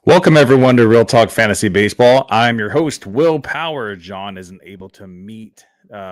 Welcome everyone to Real Talk Fantasy Baseball. I'm your host, Will Power. John isn't able to meet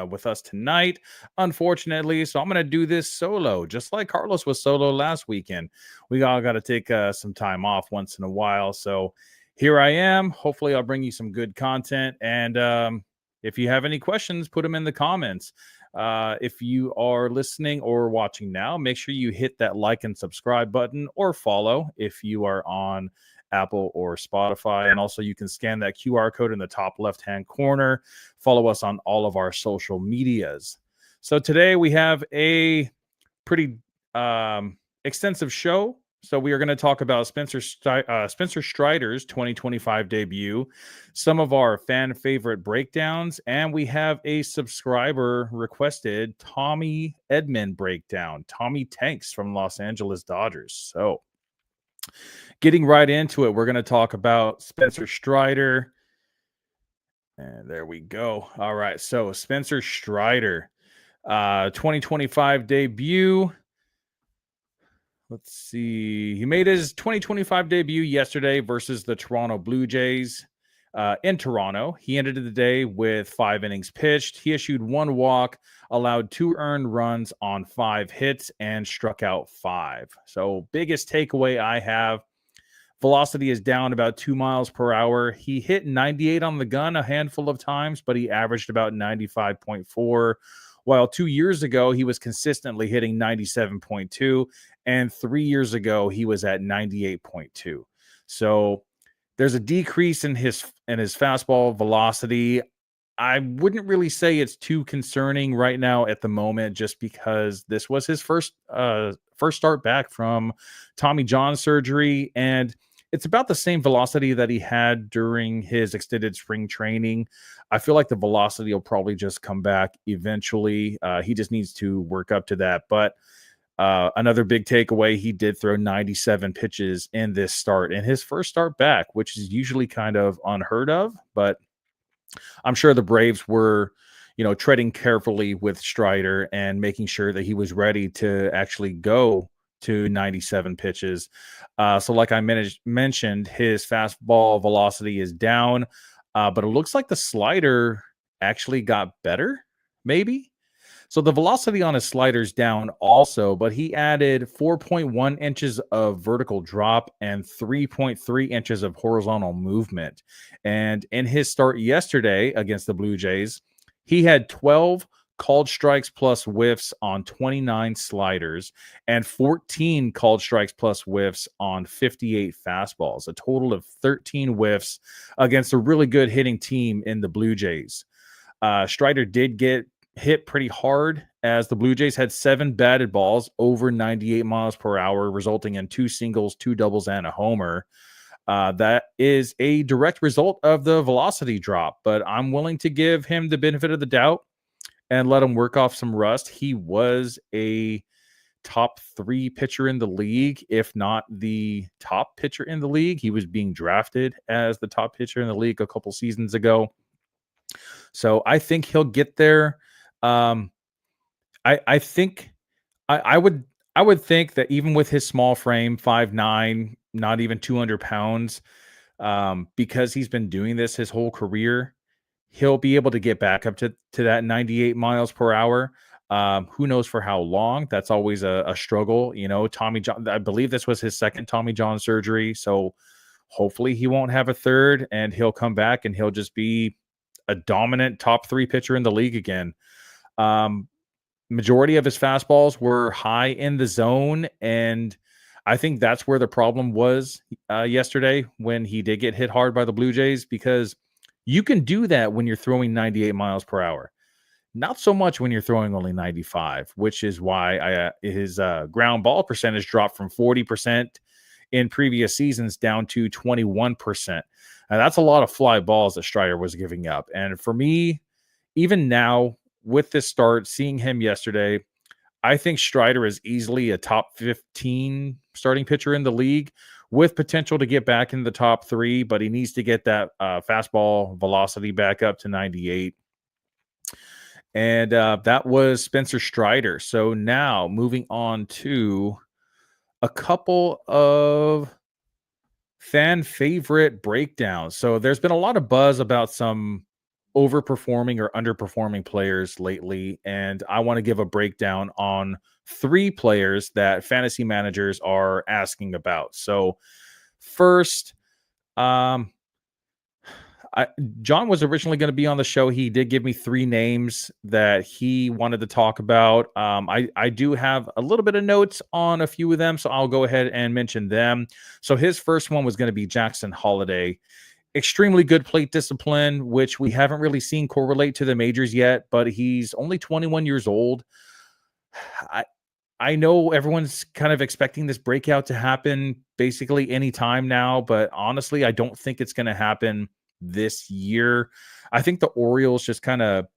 with us tonight, unfortunately, so I'm going to do this solo, just like Carlos was solo last weekend. We all got to take some time off once in a while, so here I am. Hopefully, I'll bring you some good content, and if you have any questions, put them in the comments. If you are listening or watching now, make sure you hit that like and subscribe button or follow if you are on Apple or Spotify. And also, you can scan that QR code in the top left hand corner. Follow us on all of our social medias. So, today we have a pretty extensive show. So, we are going to talk about Spencer Strider's 2025 debut, some of our fan favorite breakdowns, and we have a subscriber requested Tommy Edman breakdown. Tommy Tanks from Los Angeles Dodgers. So, getting right into it, we're going to talk about Spencer Strider. And there we go. All right. So Spencer Strider, 2025 debut. Let's see. He made his 2025 debut yesterday versus the Toronto Blue Jays in Toronto. He ended the day with 5 innings pitched. He issued 1 walk, allowed 2 earned runs on 5 hits, and struck out 5. So biggest takeaway I have, velocity is down about 2 miles per hour. He hit 98 on the gun a handful of times, but he averaged about 95.4. While 2 years ago, he was consistently hitting 97.2. And 3 years ago, he was at 98.2. So there's a decrease in his fastball velocity. I wouldn't really say it's too concerning right now at the moment, just because this was his first start back from Tommy John surgery, and it's about the same velocity that he had during his extended spring training. I feel like the velocity will probably just come back eventually. He just needs to work up to that. But another big takeaway, he did throw 97 pitches in this start, in his first start back, which is usually kind of unheard of. But I'm sure the Braves were, treading carefully with Strider and making sure that he was ready to actually go to 97 pitches. So like I mentioned, his fastball velocity is down, but it looks like the slider actually got better, maybe. So the velocity on his slider's down also, but he added 4.1 inches of vertical drop and 3.3 inches of horizontal movement. And in his start yesterday against the Blue Jays, he had 12 called strikes plus whiffs on 29 sliders and 14 called strikes plus whiffs on 58 fastballs, a total of 13 whiffs against a really good hitting team in the Blue Jays. Strider did get hit pretty hard, as the Blue Jays had 7 batted balls over 98 miles per hour, resulting in 2 singles, 2 doubles, and a homer. That is a direct result of the velocity drop, but I'm willing to give him the benefit of the doubt and let him work off some rust. He was a top 3 pitcher in the league, if not the top pitcher in the league. He was being drafted as the top pitcher in the league a couple seasons ago. So I think he'll get there. I think I would think that even with his small frame, 5'9", not even 200 pounds, because he's been doing this his whole career, he'll be able to get back up to that 98 miles per hour. Who knows for how long? That's always a struggle. Tommy John, I believe this was his second Tommy John surgery. So hopefully he won't have a third, and he'll come back and he'll just be a dominant top 3 pitcher in the league again. Majority of his fastballs were high in the zone, and I think that's where the problem was yesterday when he did get hit hard by the Blue Jays, because you can do that when you're throwing 98 miles per hour. Not so much when you're throwing only 95, which is why his ground ball percentage dropped from 40% in previous seasons down to 21%. And that's a lot of fly balls that Strider was giving up. And for me, even now, with this start, seeing him yesterday, I think Strider is easily a top 15 starting pitcher in the league, with potential to get back in the top 3, but he needs to get that fastball velocity back up to 98. And that was Spencer Strider. So now moving on to a couple of fan favorite breakdown. So there's been a lot of buzz about some overperforming or underperforming players lately, and I want to give a breakdown on three players that fantasy managers are asking about. So first, um, I, John was originally going to be on the show. He did give me three names that he wanted to talk about. I do have a little bit of notes on a few of them, so I'll go ahead and mention them. So his first one was going to be Jackson Holiday. Extremely good plate discipline, which we haven't really seen correlate to the majors yet, but he's only 21 years old. I I know everyone's kind of expecting this breakout to happen basically any time now, but honestly, I don't think it's going to happen this year. I think the Orioles just kind of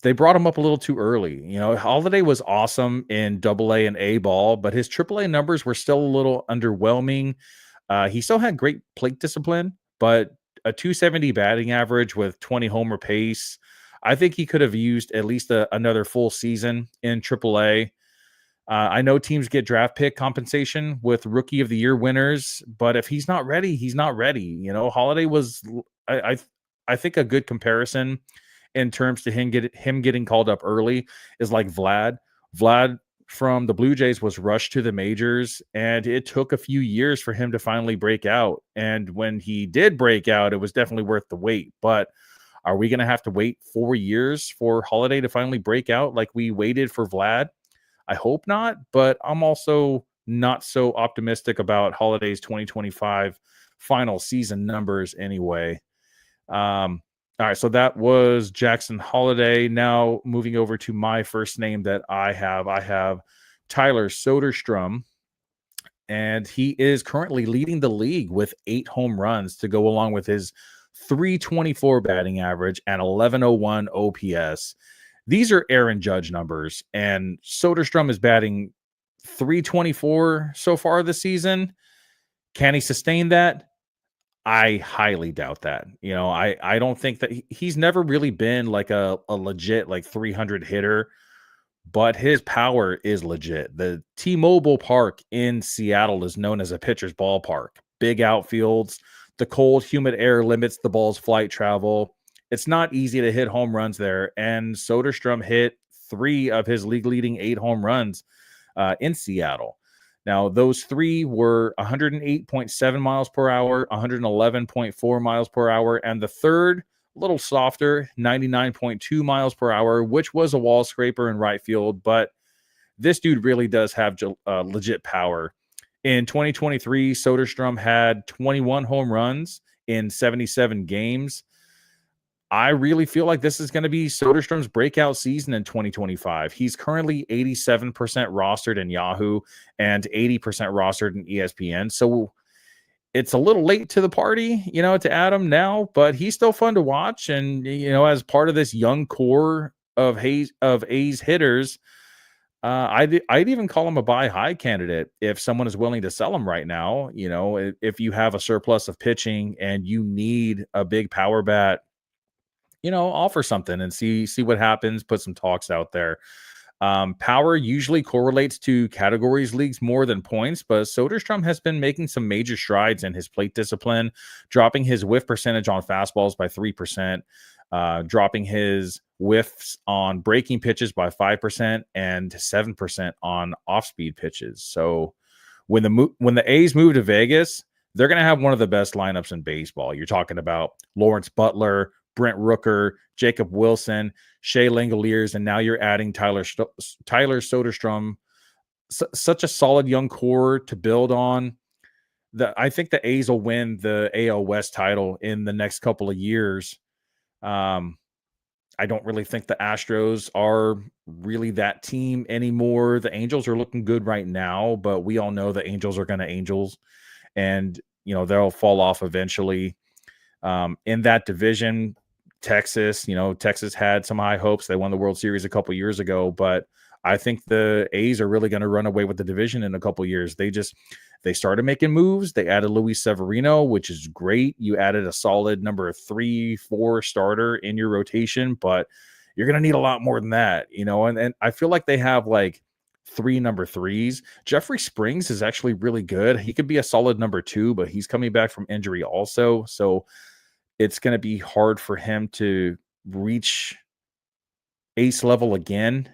they brought him up a little too early. You know, Holiday was awesome in double A and A ball, but his triple A numbers were still a little underwhelming. He still had great plate discipline, but a 270 batting average with 20 homer pace. I think he could have used at least another full season in triple A. I know teams get draft pick compensation with rookie of the year winners, but if he's not ready, he's not ready. You know, Holiday was, I, I, I think a good comparison in terms to him getting called up early is like Vlad. Vlad from the Blue Jays was rushed to the majors, and it took a few years for him to finally break out. And when he did break out, it was definitely worth the wait. But are we going to have to wait 4 years for Holiday to finally break out like we waited for Vlad? I hope not, but I'm also not so optimistic about Holiday's 2025 final season numbers anyway. All right, so that was Jackson Holiday. Now moving over to my first name that I have Tyler Soderstrom, and he is currently leading the league with 8 home runs to go along with his 324 batting average and 1101 OPS. These are Aaron Judge numbers, and Soderstrom is batting 324 so far this season. Can he sustain that? I highly doubt that. You know, I don't think that he's never really been like a legit like 300 hitter, but his power is legit. The T-Mobile Park in Seattle is known as a pitcher's ballpark. Big outfields, the cold, humid air limits the ball's flight travel. It's not easy to hit home runs there, and Soderstrom hit 3 of his league-leading 8 home runs in Seattle. Now, those 3 were 108.7 miles per hour, 111.4 miles per hour, and the third, a little softer, 99.2 miles per hour, which was a wall scraper in right field. But this dude really does have legit power. In 2023, Soderstrom had 21 home runs in 77 games. I really feel like this is going to be Soderstrom's breakout season in 2025. He's currently 87% rostered in Yahoo and 80% rostered in ESPN. So it's a little late to the party, you know, to add him now, but he's still fun to watch. And, you know, as part of this young core of A's hitters, I'd even call him a buy high candidate if someone is willing to sell him right now. You know, if you have a surplus of pitching and you need a big power bat, you know, offer something and see what happens. Put some talks out there. Power usually correlates to categories leagues more than points, but Soderstrom has been making some major strides in his plate discipline, dropping his whiff percentage on fastballs by 3%, dropping his whiffs on breaking pitches by 5% and 7% on off-speed pitches. So when the A's move to Vegas, they're going to have one of the best lineups in baseball. You're talking about Lawrence Butler, Brent Rooker, Jacob Wilson, Shea Langoliers, and now you're adding Tyler Soderstrom. Such a solid young core to build on. I think the A's will win the AL West title in the next couple of years. I don't really think the Astros are really that team anymore. The Angels are looking good right now, but we all know the Angels are going to Angels, and you know they'll fall off eventually. In that division, Texas had some high hopes. They won the World Series a couple years ago, but I think the A's are really going to run away with the division in a couple years. They started making moves. They added Luis Severino, which is great. You added a solid number 3-4 starter in your rotation, but you're going to need a lot more than that, you know. And I feel like they have like three number threes. Jeffrey Springs is actually really good. He could be a solid number two, but he's coming back from injury also. So it's going to be hard for him to reach ace level again.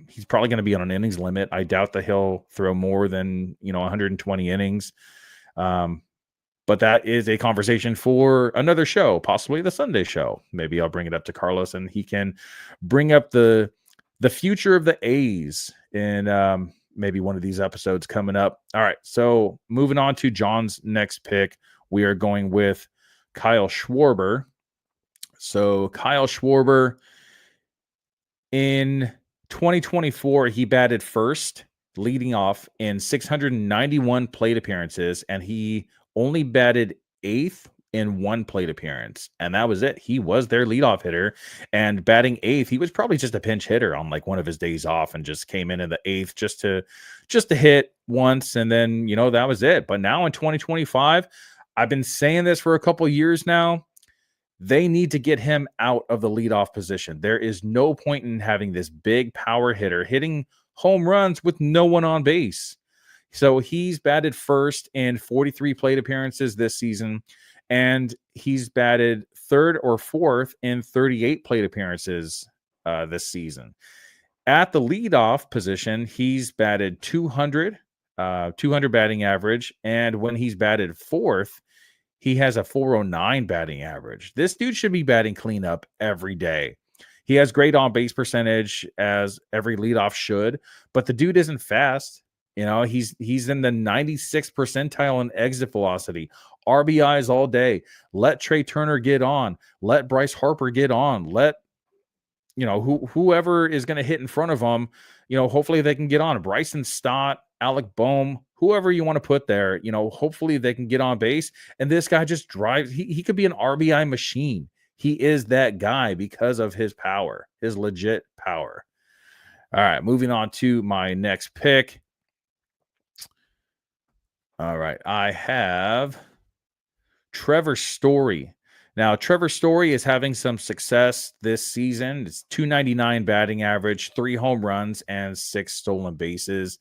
He's probably going to be on an innings limit. I doubt that he'll throw more than 120 innings. But that is a conversation for another show, possibly the Sunday show. Maybe I'll bring it up to Carlos and he can bring up the future of the A's in maybe one of these episodes coming up. All right, so moving on to John's next pick, we are going with Kyle Schwarber. So Kyle Schwarber, in 2024, he batted first, leading off in 691 plate appearances, and he only batted eighth in one plate appearance, and that was it. He was their leadoff hitter, and batting eighth, he was probably just a pinch hitter on like one of his days off, and just came in the eighth just to hit once, and then that was it. But now in 2025, I've been saying this for a couple years now. They need to get him out of the leadoff position. There is no point in having this big power hitter hitting home runs with no one on base. So he's batted first in 43 plate appearances this season, and he's batted third or fourth in 38 plate appearances this season. At the leadoff position, he's batted 200 batting average, and when he's batted fourth, he has a 409 batting average. This dude should be batting cleanup every day. He has great on-base percentage, as every leadoff should, but the dude isn't fast. He's in the 96th percentile in exit velocity. RBIs all day. Let Trey Turner get on. Let Bryce Harper get on. Let whoever is going to hit in front of them, hopefully they can get on. Bryson Stott, Alec Boehm, whoever you want to put there, hopefully they can get on base. And this guy just drives. He could be an RBI machine. He is that guy because of his power, his legit power. All right, moving on to my next pick. All right, I have Trevor Story. Now, Trevor Story is having some success this season. It's 299 batting average, 3 home runs, and 6 stolen bases.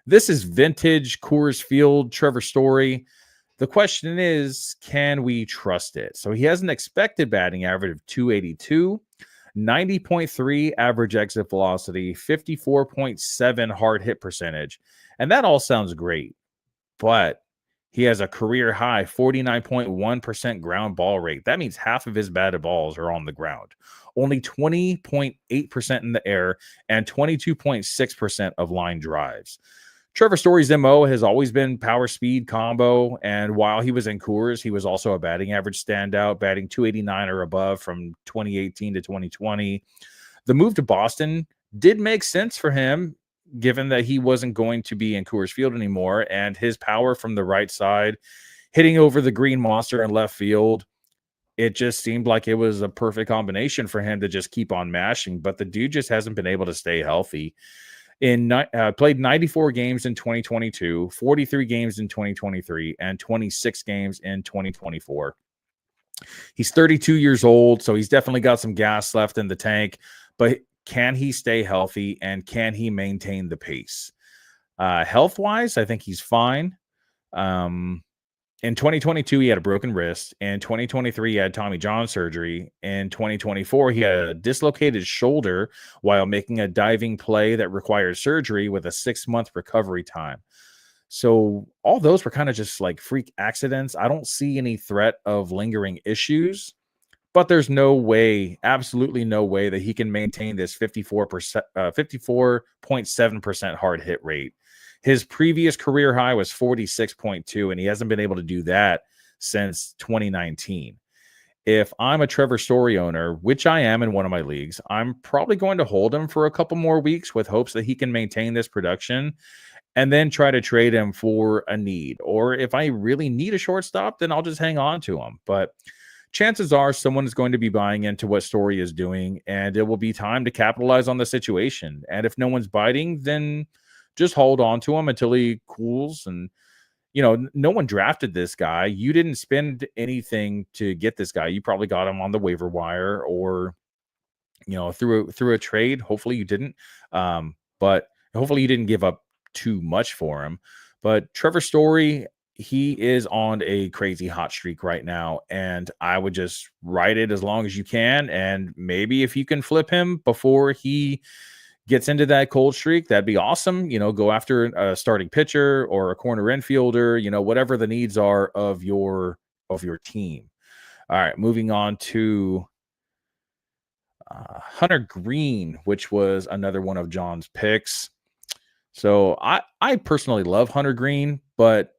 This is vintage Coors Field Trevor Story. The question is, can we trust it? So he has an expected batting average of 282, 90.3 average exit velocity, 54.7 hard hit percentage. And that all sounds great, but he has a career high 49.1% ground ball rate. That means half of his batted balls are on the ground. Only 20.8% in the air and 22.6% of line drives. Trevor Story's MO has always been power speed combo, and while he was in Coors, he was also a batting average standout, batting 289 or above from 2018 to 2020. The move to Boston did make sense for him, given that he wasn't going to be in Coors Field anymore, and his power from the right side, hitting over the green monster in left field, it just seemed like it was a perfect combination for him to just keep on mashing, but the dude just hasn't been able to stay healthy. Played 94 games in 2022, 43 games in 2023, and 26 games in 2024. He's 32 years old, so he's definitely got some gas left in the tank, but can he stay healthy and can he maintain the pace? Health-wise, I think he's fine. In 2022, he had a broken wrist. In 2023, he had Tommy John surgery. In 2024, he had a dislocated shoulder while making a diving play that required surgery with a 6-month recovery time. So all those were kind of just like freak accidents. I don't see any threat of lingering issues, but there's no way, absolutely no way, that he can maintain this 54.7% hard hit rate. His previous career high was 46.2, and he hasn't been able to do that since 2019. If I'm a Trevor Story owner, which I am in one of my leagues, I'm probably going to hold him for a couple more weeks with hopes that he can maintain this production and then try to trade him for a need. Or if I really need a shortstop, then I'll just hang on to him. But chances are someone is going to be buying into what Story is doing, and it will be time to capitalize on the situation. And if no one's biting, then just hold on to him until he cools. And, no one drafted this guy. You didn't spend anything to get this guy. You probably got him on the waiver wire or, through a trade. Hopefully you didn't. But Hopefully, you didn't give up too much for him. But Trevor Story, he is on a crazy hot streak right now, and I would just ride it as long as you can. And maybe if you can flip him before he gets into that cold streak, that'd be awesome. Go after a starting pitcher or a corner infielder. Whatever the needs are of your team. All right, moving on to Hunter Green, which was another one of John's picks. So I personally love Hunter Green, but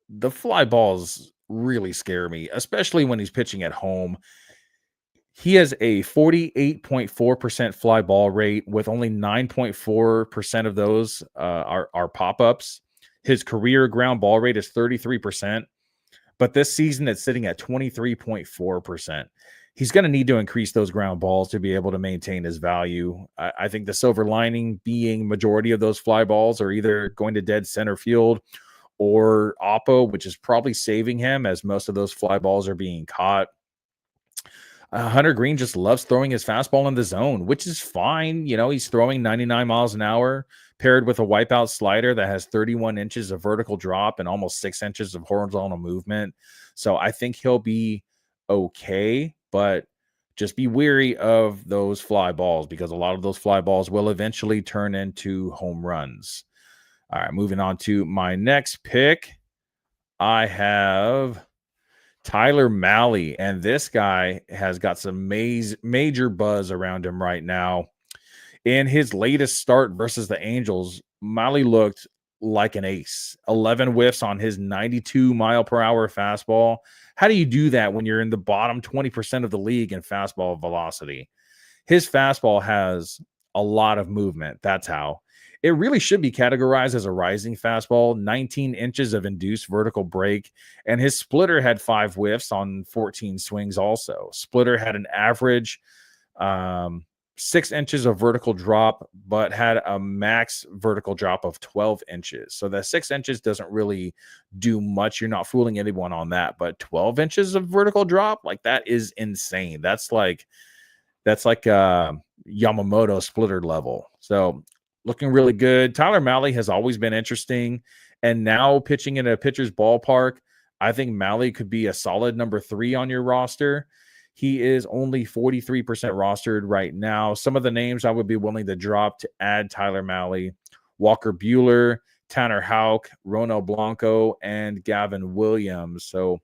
the fly balls really scare me, especially when he's pitching at home. He has a 48.4% fly ball rate, with only 9.4% of those are pop-ups. His career ground ball rate is 33%, but this season it's sitting at 23.4%. He's going to need to increase those ground balls to be able to maintain his value. I think the silver lining being majority of those fly balls are either going to dead center field or oppo, which is probably saving him, as most of those fly balls are being caught. Hunter Green just loves throwing his fastball in the zone, which is fine. He's throwing 99 miles an hour paired with a wipeout slider that has 31 inches of vertical drop and almost 6 inches of horizontal movement. So I think he'll be okay, but just be wary of those fly balls, because a lot of those fly balls will eventually turn into home runs. All right, moving on to my next pick. I have Tyler Mahle, and this guy has got some major buzz around him right now. In his latest start versus the Angels, Mahle looked like an ace. 11 whiffs on his 92 mile per hour fastball. How do you do that when you're in the bottom 20% of the league in fastball velocity? His fastball has a lot of movement. That's how. It really should be categorized as a rising fastball, 19 inches of induced vertical break, and his splitter had 5 whiffs on 14 swings also. Splitter had an average 6 inches of vertical drop, but had a max vertical drop of 12 inches. So that 6 inches doesn't really do much. You're not fooling anyone on that, but 12 inches of vertical drop, like, that is insane. That's like Yamamoto splitter level. So looking really good. Tyler Mahle has always been interesting, and now pitching in a pitcher's ballpark, I think Mahle could be a solid number 3 on your roster. He is only 43% rostered right now. Some of the names I would be willing to drop to add Tyler Mahle: Walker Buehler, Tanner Houck, Ronel Blanco, and Gavin Williams. So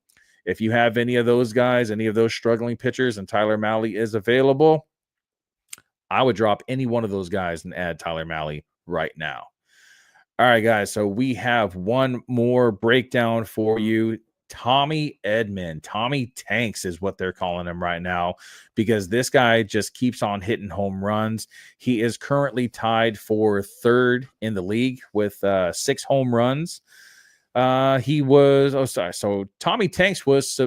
if you have any of those guys, any of those struggling pitchers, and Tyler Mahle is available, I would drop any one of those guys and add Tyler Mahle right now. All right, guys. So we have one more breakdown for you. Tommy Edman. Tommy Tanks is what they're calling him right now, because this guy just keeps on hitting home runs. He is currently tied for 3rd in the league with 6 home runs. So Tommy Tanks was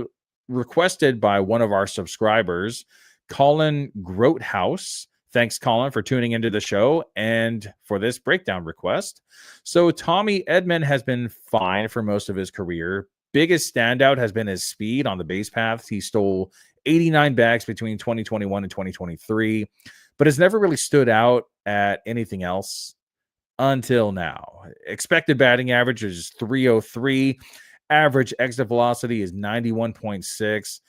requested by one of our subscribers, Colin Grotehouse. Thanks, Colin, for tuning into the show and for this breakdown request. So Tommy Edman has been fine for most of his career. Biggest standout has been his speed on the base paths. He stole 89 bags between 2021 and 2023, but has never really stood out at anything else until now. Expected batting average is 303. Average exit velocity is 91.6.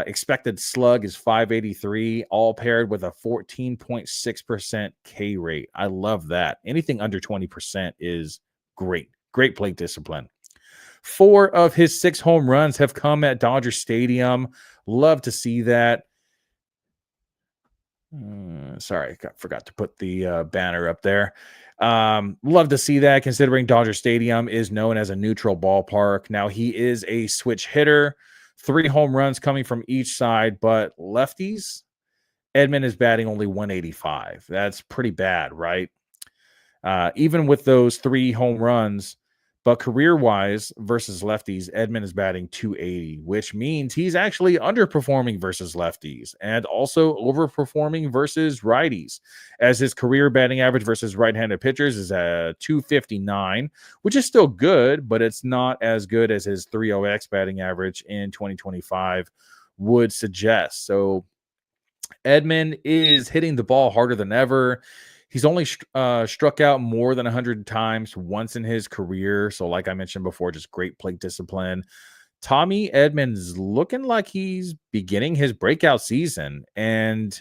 Expected slug is 583, all paired with a 14.6% K rate. I love that. Anything under 20% is great. Great plate discipline. 4 of his 6 home runs have come at Dodger Stadium. Love to see that. Sorry, forgot to put the banner up there. Love to see that, considering Dodger Stadium is known as a neutral ballpark. Now, he is a switch hitter. 3 home runs coming from each side, but lefties, Edman is batting only 185. That's pretty bad, right? Even with those 3 home runs, but career-wise versus lefties, Edman is batting 280, which means he's actually underperforming versus lefties and also overperforming versus righties, as his career batting average versus right-handed pitchers is at 259, which is still good, but it's not as good as his 3.0x batting average in 2025 would suggest. So Edman is hitting the ball harder than ever. He's only struck out more than 100 times once in his career. So, like I mentioned before, just great plate discipline. Tommy Edman's looking like he's beginning his breakout season. And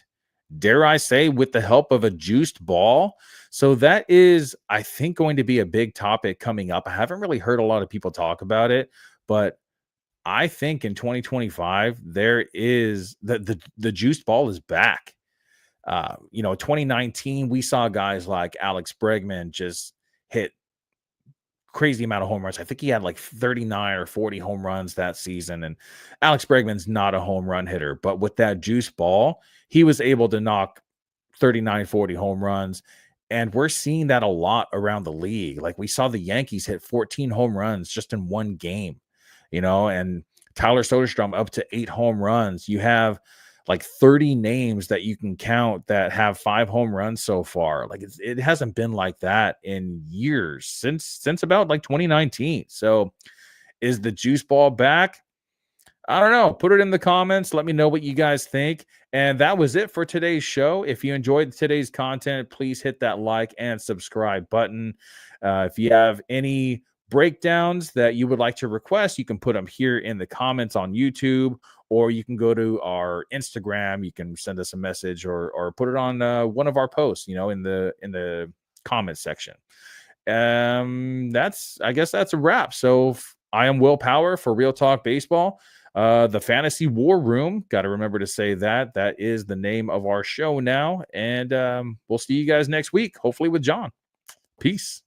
dare I say, with the help of a juiced ball. So, that is, I think, going to be a big topic coming up. I haven't really heard a lot of people talk about it, but I think in 2025, there is the juiced ball is back. 2019, we saw guys like Alex Bregman just hit crazy amount of home runs. I think he had like 39 or 40 home runs that season. And Alex Bregman's not a home run hitter, but with that juice ball, he was able to knock 39, 40 home runs. And we're seeing that a lot around the league. Like we saw the Yankees hit 14 home runs just in one game, and Tyler Soderstrom up to 8 home runs. You have like 30 names that you can count that have 5 home runs so far. Like it hasn't been like that in years since about like 2019. So is the juice ball back? I don't know. Put it in the comments. Let me know what you guys think. And that was it for today's show. If you enjoyed today's content, please hit that like and subscribe button. If you have any breakdowns that you would like to request, you can put them here in the comments on YouTube, or you can go to our Instagram. You can send us a message or put it on one of our posts, in the comment section. I guess that's a wrap. So I am Will Power for Real Talk Baseball. The Fantasy War Room. Got to remember to say that. That is the name of our show now. And we'll see you guys next week, hopefully with John. Peace.